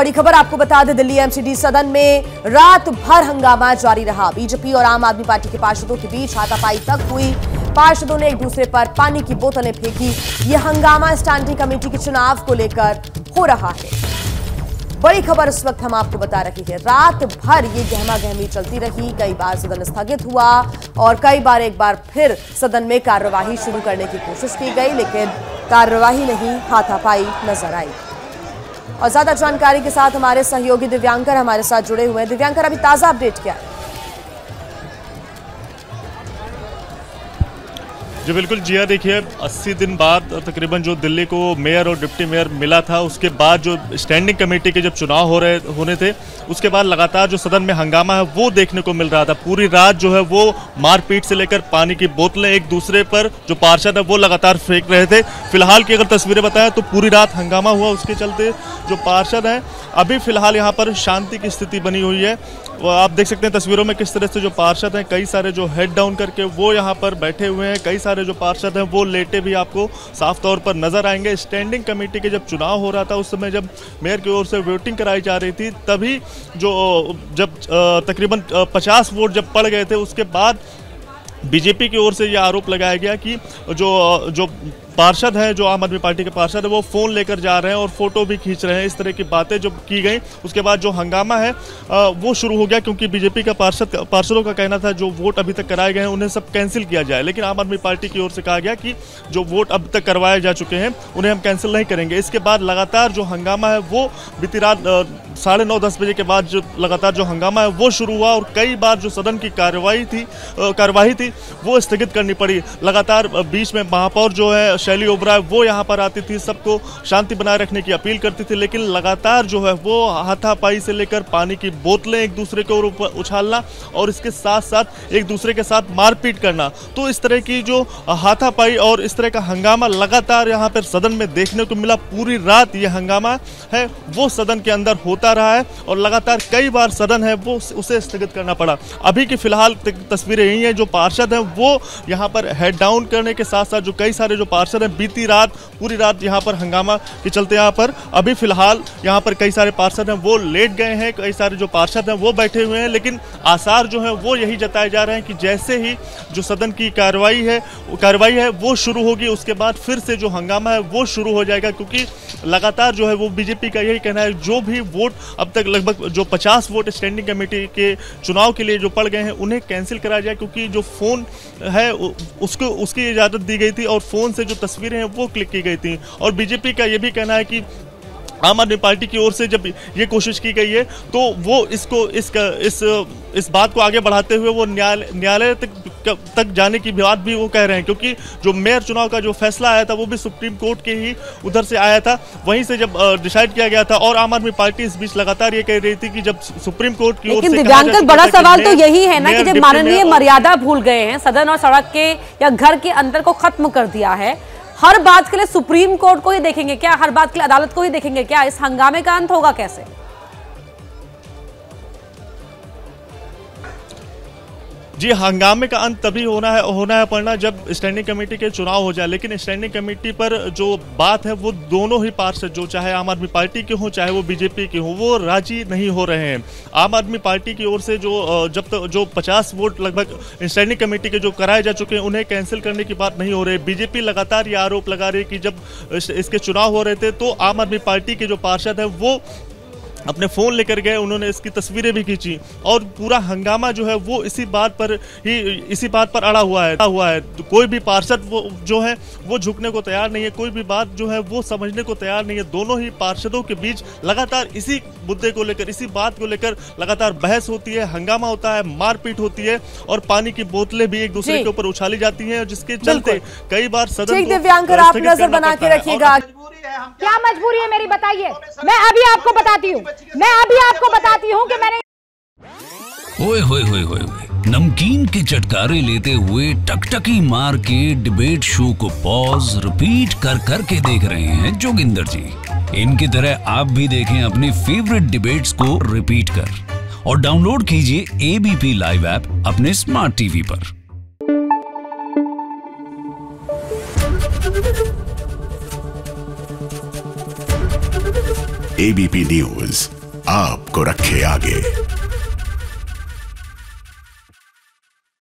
बड़ी खबर आपको बता दें, दिल्ली एमसीडी सदन में रात भर हंगामा जारी रहा। बीजेपी और आम आदमी पार्टी के पार्षदों के बीच हाथापाई तक हुई। पार्षदों ने एक दूसरे पर पानी की बोतलें फेंकी। यह हंगामा स्टैंडिंग कमेटी के चुनाव को लेकर हो रहा है। बड़ी खबर इस वक्त हम आपको बता रही है, रात भर ये गहमा-गहमी चलती रही। कई बार सदन स्थगित हुआ और कई बार एक बार फिर सदन में कार्यवाही शुरू करने की कोशिश की गई, लेकिन कार्यवाही नहीं, हाथापाई नजर आई। और ज्यादा जानकारी के साथ हमारे सहयोगी दिव्यांकर हमारे साथ जुड़े हुए हैं। दिव्यांकर, अभी ताजा अपडेट क्या है? जी बिल्कुल जिया, देखिए 80 दिन बाद तकरीबन जो दिल्ली को मेयर और डिप्टी मेयर मिला था, उसके बाद जो स्टैंडिंग कमेटी के जब चुनाव होने थे, उसके बाद लगातार जो सदन में हंगामा है वो देखने को मिल रहा था। पूरी रात जो है वो मारपीट से लेकर पानी की बोतलें एक दूसरे पर जो पार्षद है वो लगातार फेंक रहे थे। फिलहाल की अगर तस्वीरें बताएं तो पूरी रात हंगामा हुआ, उसके चलते जो पार्षद हैं अभी फिलहाल यहाँ पर शांति की स्थिति बनी हुई है। आप देख सकते हैं तस्वीरों में किस तरह से जो पार्षद हैं, कई सारे जो हेड डाउन करके वो यहाँ पर बैठे हुए हैं, कई सारे जो पार्षद हैं वो लेटे भी आपको साफ तौर पर नजर आएंगे। स्टैंडिंग कमेटी के जब चुनाव हो रहा था उस समय जब मेयर की ओर से वोटिंग कराई जा रही थी, तभी जब तकरीबन 50 वोट जब पड़ गए थे, उसके बाद बीजेपी की ओर से यह आरोप लगाया गया कि जो पार्षद हैं, जो आम आदमी पार्टी के पार्षद है, वो फ़ोन लेकर जा रहे हैं और फोटो भी खींच रहे हैं। इस तरह की बातें जो की गई, उसके बाद जो हंगामा है वो शुरू हो गया, क्योंकि बीजेपी का पार्षदों का कहना था जो वोट अभी तक कराए गए हैं उन्हें सब कैंसिल किया जाए। लेकिन आम आदमी पार्टी की ओर से कहा गया कि जो वोट अब तक करवाए जा चुके हैं उन्हें हम कैंसिल नहीं करेंगे। इसके बाद लगातार जो हंगामा है वो बीती रात 9:30-10 बजे के बाद जो लगातार जो हंगामा है वो शुरू हुआ और कई बार जो सदन की कार्यवाही थी वो स्थगित करनी पड़ी। लगातार बीच में महापौर जो है शैली ओबराय वो यहाँ पर आती थी, सबको शांति बनाए रखने की अपील करती थी, लेकिन लगातार जो है वो हाथापाई से लेकर पानी की बोतलें एक दूसरे के ऊपर उछालना और इसके साथ साथ एक दूसरे के साथ मारपीट करना, तो इस तरह की जो हाथापाई और इस तरह का हंगामा लगातार यहाँ पर सदन में देखने को मिला। पूरी रात ये हंगामा है वो सदन के अंदर होता रहा है और लगातार कई बार सदन है वो उसे स्थगित करना पड़ा। अभी की फिलहाल तस्वीरें यही हैं, जो पार्षद हैं वो यहाँ पर हेड डाउन करने के साथ साथ जो कई सारे जो पार्षद हैं बीती रात पूरी रात यहाँ पर हंगामा के चलते यहाँ पर अभी फिलहाल यहाँ पर कई सारे पार्षद हैं वो लेट गए हैं, कई सारे जो पार्षद हैं वो बैठे हुए हैं। लेकिन आसार जो है वो यही जताए जा रहे हैं कि जैसे ही जो सदन की कार्रवाई है वो शुरू होगी, उसके बाद फिर से जो हंगामा है वो शुरू हो जाएगा, क्योंकि लगातार जो है वो बीजेपी का यही कहना है जो भी वोट अब तक लगभग जो 50 वोट स्टैंडिंग कमेटी के चुनाव के लिए जो पड़ गए हैं उन्हें कैंसिल कराया जाए, क्योंकि जो फ़ोन है उसकी इजाज़त दी गई थी और फ़ोन से जो तस्वीरें हैं वो क्लिक की गई थी। और बीजेपी का ये भी कहना है कि आम आदमी पार्टी की ओर से जब ये कोशिश की गई है तो वो इस बात को आगे बढ़ाते हुए वो न्यायालय तक जाने की बात भी वो कह रहे हैं, क्योंकि जो मेयर चुनाव का जो फैसला आया था वो भी सुप्रीम कोर्ट के ही उधर से आया था, वहीं से जब डिसाइड किया गया था। और आम आदमी पार्टी इस बीच लगातार ये कह रही थी कि जब सुप्रीम कोर्ट की ओर से दिव्यांकर, बड़ा सवाल तो यही है ना कि जब माननीय मर्यादा भूल गए हैं, सदन और सड़क के या घर के अंदर को खत्म कर दिया है, हर बात के लिए सुप्रीम कोर्ट को ही देखेंगे क्या? हर बात के लिए अदालत को ही देखेंगे क्या? इस हंगामे का अंत होगा कैसे? जी, हंगामे का अंत तभी होना है पड़ना जब स्टैंडिंग कमेटी के चुनाव हो जाए। लेकिन स्टैंडिंग कमेटी पर जो बात है वो दोनों ही पार्षद, जो चाहे आम आदमी पार्टी के हों चाहे वो बीजेपी के हों, वो राजी नहीं हो रहे हैं। आम आदमी पार्टी की ओर से जब तक जो 50 वोट लगभग स्टैंडिंग कमेटी के जो कराए जा चुके हैं उन्हें कैंसिल करने की बात नहीं हो रही। बीजेपी लगातार ये आरोप लगा रही है कि जब इसके चुनाव हो रहे थे तो आम आदमी पार्टी के जो पार्षद हैं वो अपने फ़ोन लेकर गए, उन्होंने इसकी तस्वीरें भी खींची और पूरा हंगामा जो है वो इसी बात पर अड़ा हुआ है। तो कोई भी पार्षद वो जो है वो झुकने को तैयार नहीं है, कोई भी बात जो है वो समझने को तैयार नहीं है। दोनों ही पार्षदों के बीच लगातार इसी मुद्दे को लेकर, इसी बात को लेकर लगातार बहस होती है, हंगामा होता है, मारपीट होती है और पानी की बोतलें भी एक दूसरे के ऊपर उछाली जाती हैं, जिसके चलते कई बार सदन दिव्यांकर आप नजर बना के रखिएगा। क्या मजबूरी है मेरी, बताइए। मैं अभी आपको बताती हूँ कि मैंने ओए होए होए होए नमकीन के चटकारे लेते हुए टकटकी मार के डिबेट शो को पॉज रिपीट कर करके देख रहे हैं जोगिंदर जी। इनकी तरह आप भी देखें अपने फेवरेट डिबेट्स को रिपीट कर और डाउनलोड कीजिए एबीपी लाइव ऐप अपने स्मार्ट टीवी पर। एबीपी न्यूज आपको रखे आगे।